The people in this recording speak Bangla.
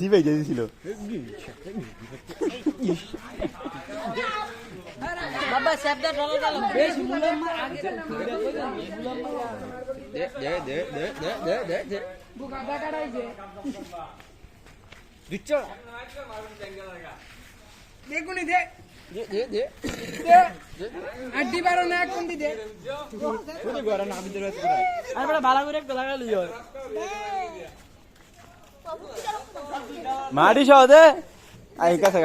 সিবাই দিয়েছিল বাবা শব্দ ঢালা ঢালা বেশ মুলাম আগে দে বুকা কাটাইছে দিচ্ছ দেখুনি দে দে আড্ডি বারো না কোন দি দে কোনি গরা না আমি দে আর বড় ভালো করে একটা লাগা লিও মাটি সহ দে আই কাছে